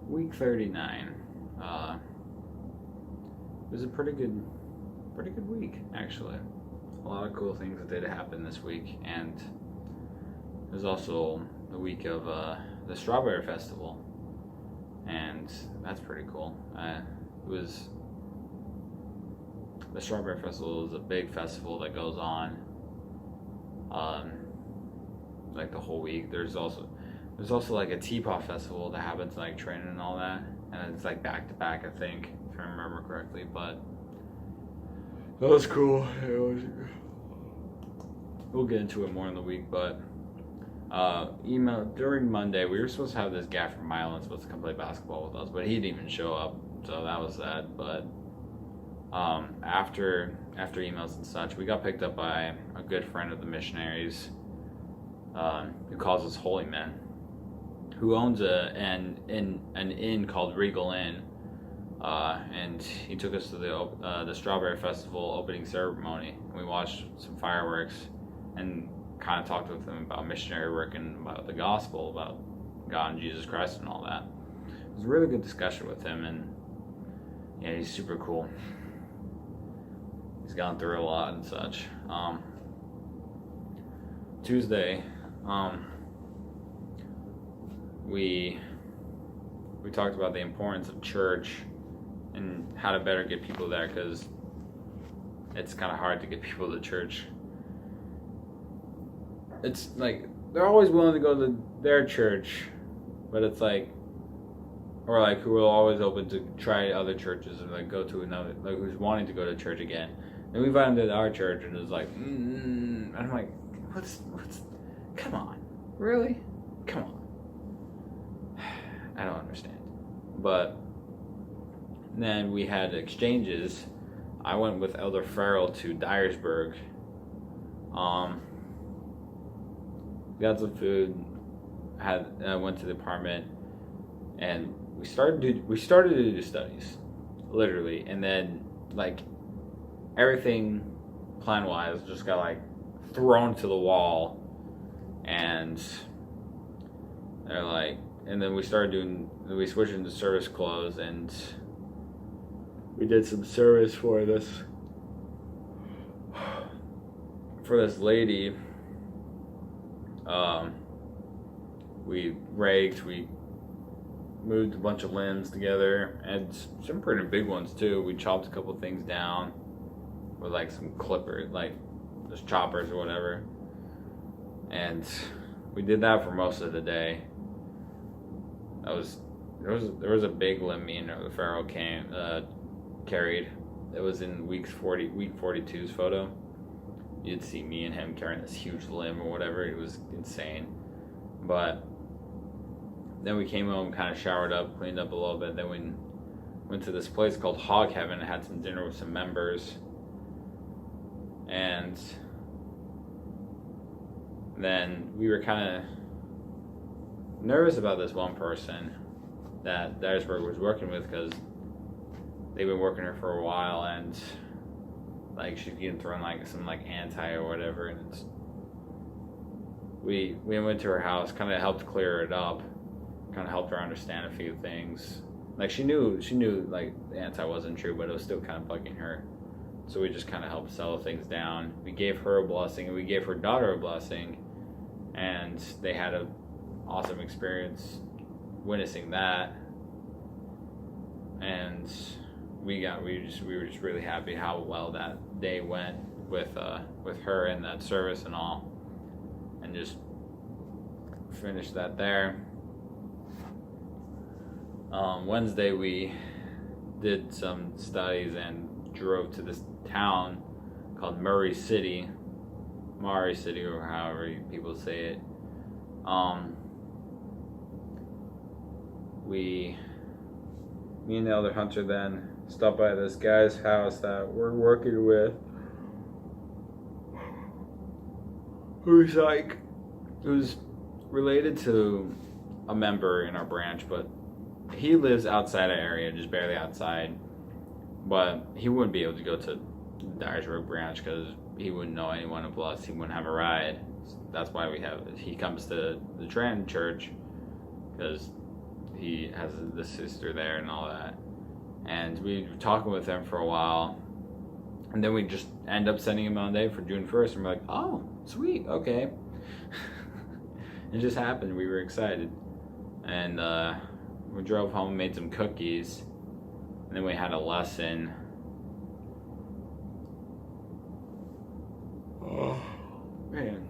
week 39. It was a pretty good week actually. A lot of cool things that did happen this week, and it was also the week of the Strawberry Festival, and that's pretty cool. It was the Strawberry Festival is a big festival that goes on, um, like the whole week. There's also like a Teapot Festival that happens like training and all that, and it's like back to back, I think, if I remember correctly. But that was cool. We'll get into it more in the week, but email during Monday we were supposed to have this guy from Milan supposed to come play basketball with us, but he didn't even show up, so that was sad. But after emails and such, we got picked up by a good friend of the missionaries, who calls us holy men, who owns an inn called Regal Inn, and he took us to the Strawberry Festival opening ceremony. We watched some fireworks and kind of talked with him about missionary work and about the gospel, about God and Jesus Christ and all that. It was a really good discussion with him, and yeah, he's super cool. He's gone through a lot and such. Tuesday, we talked about the importance of church and how to better get people there, because it's kind of hard to get people to church. It's like they're always willing to go to their church, but it's like, or like who are always open to try other churches and like go to another, like who's wanting to go to church again. And we invited them to our church, and it's like, and I'm like, what's, come on, really? Come on. I don't understand. But then we had exchanges. I went with Elder Farrell to Dyersburg. Got some food. Went to the apartment, and we started to do studies, literally, and then like everything plan wise just got like thrown to the wall, and they're like, and then we switched into service clothes, and we did some service for this lady. We raked, we moved a bunch of limbs together, and some pretty big ones too. We chopped a couple things down with like some clippers, like just choppers or whatever, and we did that for most of the day. There was a big limb me and the Pharaoh carried. It was in week 42's photo. You'd see me and him carrying this huge limb or whatever. It was insane. But then we came home, kind of showered up, cleaned up a little bit. Then we went to this place called Hog Heaven and had some dinner with some members. And then we were kind of nervous about this one person that Dyersburg was working with, because they've been working her for a while, and like she's getting thrown like some like anti or whatever, and we went to her house, kind of helped clear it up, kind of helped her understand a few things. Like she knew like the anti wasn't true, but it was still kind of bugging her. So we just kind of helped settle things down. We gave her a blessing, and we gave her daughter a blessing, and they had a awesome experience witnessing that. And we were just really happy how well that day went with her and that service and all, and just finished that there. Wednesday we did some studies and drove to this town called Murray City, or however people say it. Me and Elder Hunter then stopped by this guy's house that we're working with, who's related to a member in our branch, but he lives outside our area, just barely outside. But he wouldn't be able to go to Dyersburg branch because he wouldn't know anyone, and plus he wouldn't have a ride. That's why he comes to the Trend Church, because he has the sister there and all that. And we were talking with him for a while, and then we just end up sending him on a day for June 1st, and we're like, oh, sweet, okay. It just happened. We were excited. And we drove home, made some cookies, and then we had a lesson. Oh, man.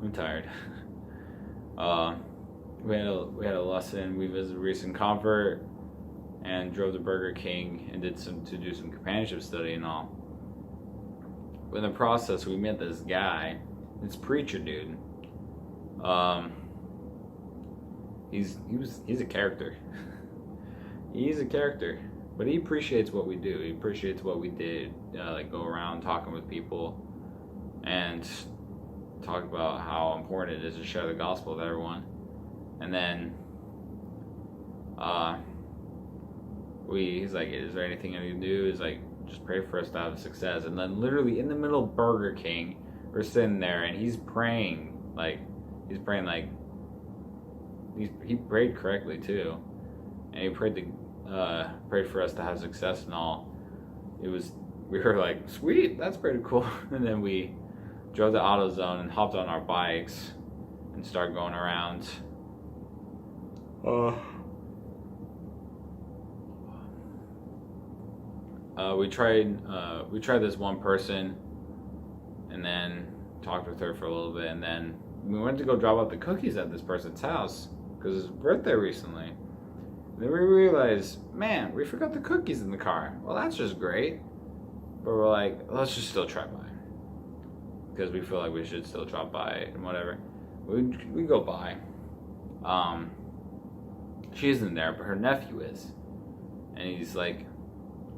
I'm tired. We had a lesson. We visited Recent Comfort and drove to Burger King and do some companionship study and all. In the process, we met this guy, this preacher dude. He's a character. He's a character, but he appreciates what we do. He appreciates what we did, like go around talking with people and talk about how important it is to share the gospel with everyone. And then he's like, is there anything I can do? He's like, just pray for us to have success. And then literally in the middle of Burger King, we're sitting there and he's praying like he prayed correctly too, and he prayed for us to have success and all. We were like, sweet, that's pretty cool. And then we drove to AutoZone and hopped on our bikes and started going around. We tried this one person, and then talked with her for a little bit, and then we went to go drop off the cookies at this person's house because it's his birthday recently. And then we realized, man, we forgot the cookies in the car. Well, that's just great, but we're like, let's just still try by because we feel like we should still drop by and whatever. We go by. She isn't there, but her nephew is, and he's a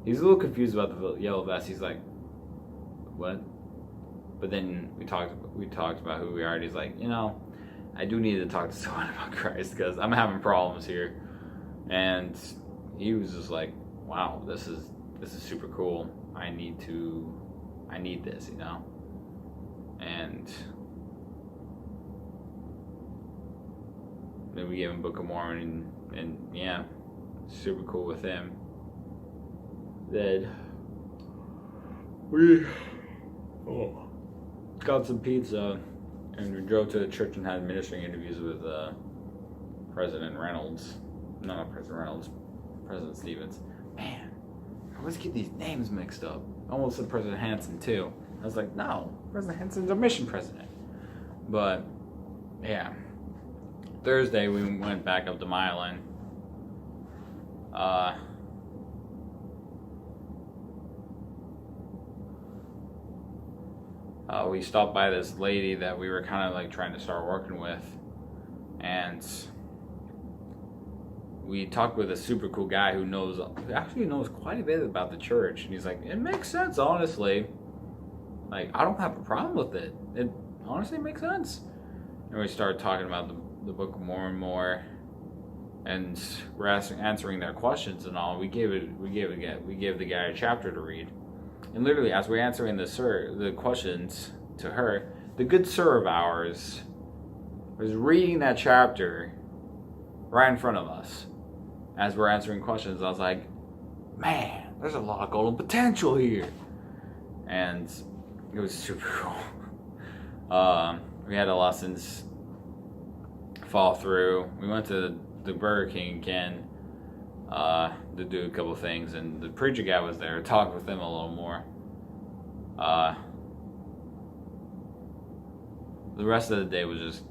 little confused about the yellow vest. He's like, what? But then we talked about who we are, and he's like, I do need to talk to someone about Christ because I'm having problems here. And he was just like, wow, this is super cool. I need this, And then we gave him Book of Mormon, and yeah, super cool with him. Then we got some pizza, and we drove to the church and had ministering interviews with President Reynolds. No, not President Reynolds, President Stevens. Man, I always get these names mixed up. I almost said President Hansen too. I was like, no, President Hansen's our mission president. But yeah, Thursday we went back up to Milan. We stopped by this lady that we were kind of like trying to start working with, and we talked with a super cool guy who actually knows quite a bit about the church, and he's like, it makes sense, honestly. Like, I don't have a problem with it. It honestly makes sense. And we started talking about the Book of Mormon more, and we're answering their questions and all. We gave the guy a chapter to read. And literally, as we're answering the questions to her, the good sir of ours was reading that chapter right in front of us as we're answering questions. I was like, man, there's a lot of golden potential here. And it was super cool. We had the lessons fall through. We went to the Burger King again to do a couple things, and the preacher guy was there. Talked with him a little more. The rest of the day was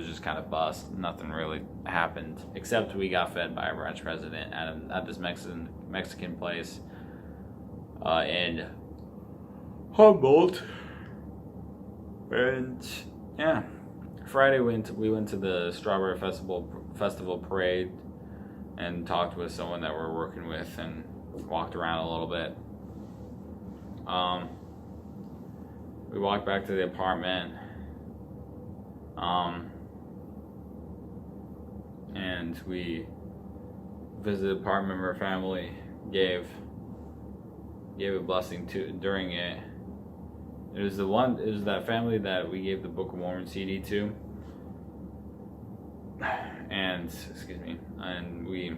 just kind of bust. Nothing really happened except we got fed by a branch president at this Mexican place in Humboldt. And yeah, Friday we went to the Strawberry Festival parade and talked with someone that we're working with and walked around a little bit. We walked back to the apartment, and we visited a part member family, gave a blessing to during it. It was that family that we gave the Book of Mormon CD to. and excuse me, and we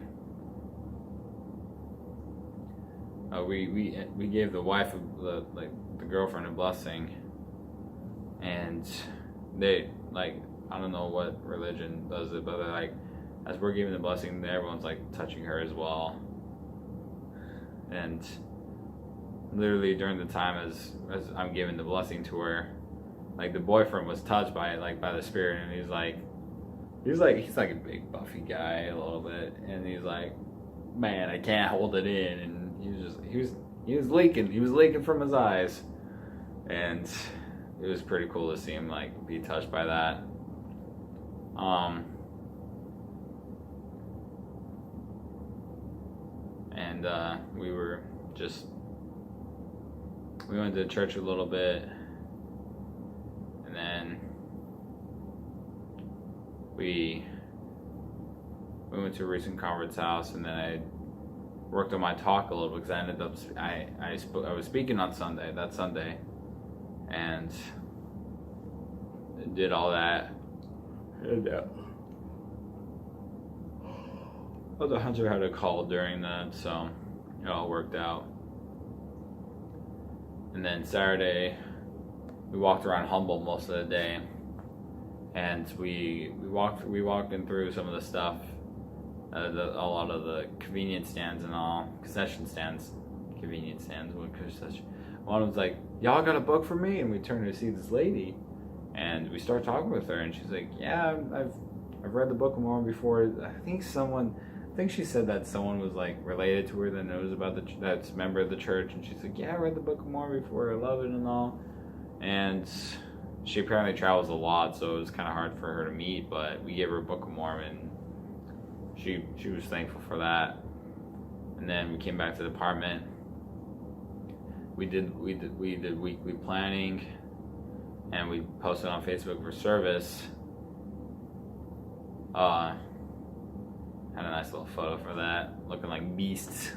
gave the wife the girlfriend a blessing, and they like, I don't know what religion does it, but they're like, as we're giving the blessing, everyone's like touching her as well. And literally during the time as I'm giving the blessing to her, like the boyfriend was touched by it, like by the spirit, and he's like a big buffy guy a little bit, and he's like, man, I can't hold it in, and he was leaking from his eyes, and it was pretty cool to see him like be touched by that. And we went to church a little bit, and then we went to a recent convert's house, and then I worked on my talk a little bit because I ended up I was speaking on that Sunday, and did all that. And the Hunter had a call during that, so it all worked out. And then Saturday, we walked around Humboldt most of the day, and we walked in through some of the stuff, a lot of the convenience stands and all, concession stands, convenience stands. One was like, "Y'all got a book for me?" And we turned to see this lady, and we started talking with her, and she's like, "Yeah, I've read the Book of Mormon before. I think she said that someone was like related to her that knows about that's a member of the church," and she's like, "Yeah, I read the Book of Mormon before. I love it and all." And she apparently travels a lot, so it was kind of hard for her to meet. But we gave her a Book of Mormon. She was thankful for that. And then we came back to the apartment. We did weekly planning, and we posted on Facebook for service. Had a nice little photo for that, looking like beasts.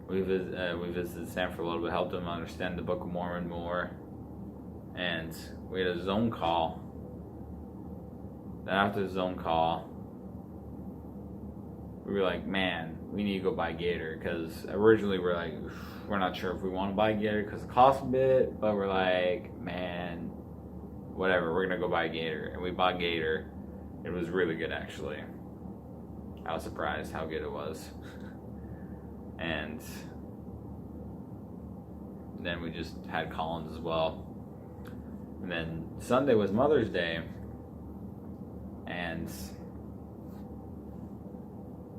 We visited Sam for a little bit, helped him understand the Book of Mormon more, and we had a Zoom call. Then after the Zoom call, we were like, man, we need to go buy Gator, because originally we're not sure if we want to buy Gator because it costs a bit, but we're like, man, whatever, we're gonna go buy Gator. And we bought Gator. It was really good, actually. I was surprised how good it was. And then we just had Collins as well. And then Sunday was Mother's Day, and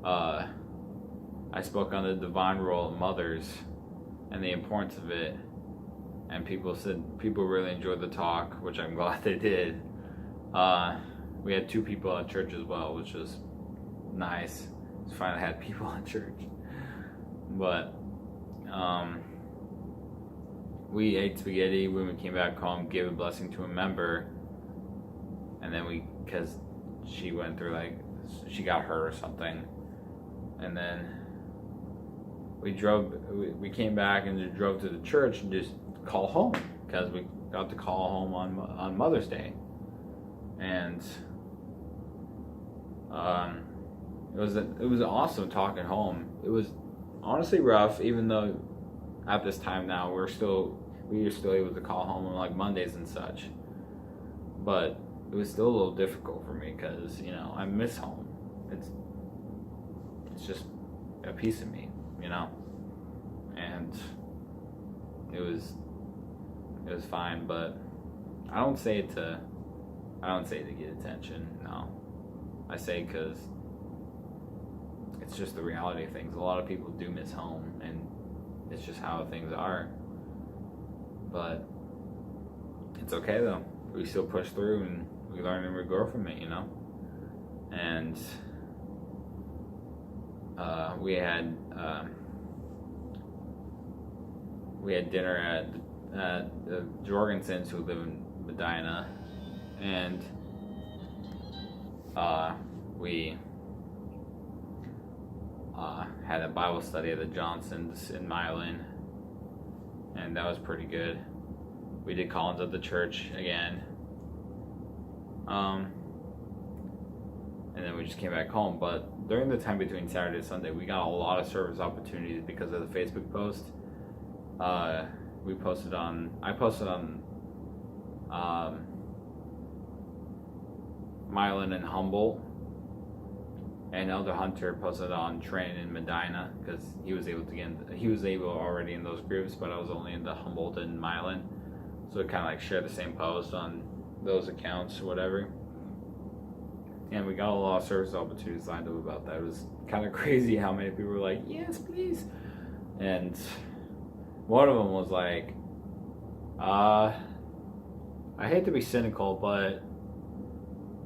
I spoke on the divine role of mothers and the importance of it. And people really enjoyed the talk, which I'm glad they did. We had 2 people at church as well, which was nice. Just finally had people at church. But we ate spaghetti when we came back home, gave a blessing to a member, and then because she went through she got hurt or something, and then we came back and just drove to the church and just call home, because we got to call home on Mother's Day, and it was awesome talking home. It was honestly rough, even though at this time now we were still able to call home on like Mondays and such, but it was still a little difficult for me because I miss home. It's just a piece of me, and it was fine, but I don't say it to get attention. No, I say because it's just the reality of things. A lot of people do miss home, and it's just how things are. But it's okay though. We still push through, and we learn and we grow from it, And we had dinner at the Jorgensens, who live in Medina, and we had a Bible study at the Johnsons in Milan, and that was pretty good. We did Collins at the church again, And then we just came back home. But during the time between Saturday and Sunday, we got a lot of service opportunities because of the Facebook post. I posted on Milan and Humboldt, and Elder Hunter posted on Trent and Medina because he was able already in those groups, but I was only in the Humboldt and Milan, so it kind of like shared the same post on those accounts or whatever. And we got a lot of service opportunities lined up about that. It was kind of crazy how many people were like, yes, please. And one of them was like, I hate to be cynical, but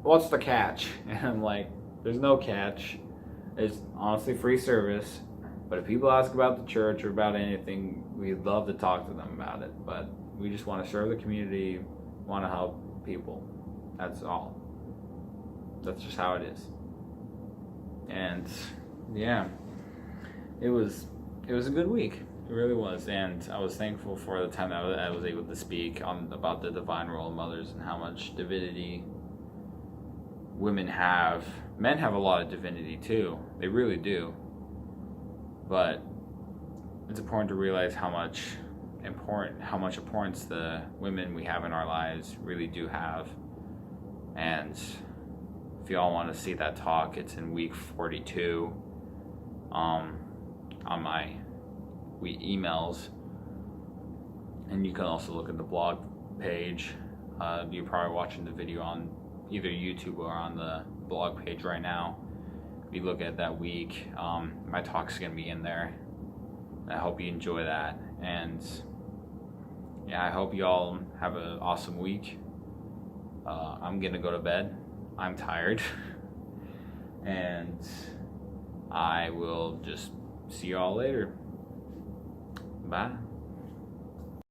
what's the catch? And I'm like, there's no catch. It's honestly free service. But if people ask about the church or about anything, we'd love to talk to them about it. But we just want to serve the community, want to help people. That's all. That's just how it is. And yeah, it was a good week. It really was, and I was thankful for the time that I was able to speak about the divine role of mothers and how much divinity women have. Men have a lot of divinity too. They really do. But it's important to realize how much importance the women we have in our lives really do have. And if y'all want to see that talk, it's in week 42 on my emails, and you can also look at the blog page. You're probably watching the video on either YouTube or on the blog page right now. If you look at that week, my talk's gonna be in there. I hope you enjoy that, and yeah, I hope y'all have an awesome week. I'm gonna go to bed. I'm tired. And I will just see y'all later. Bye.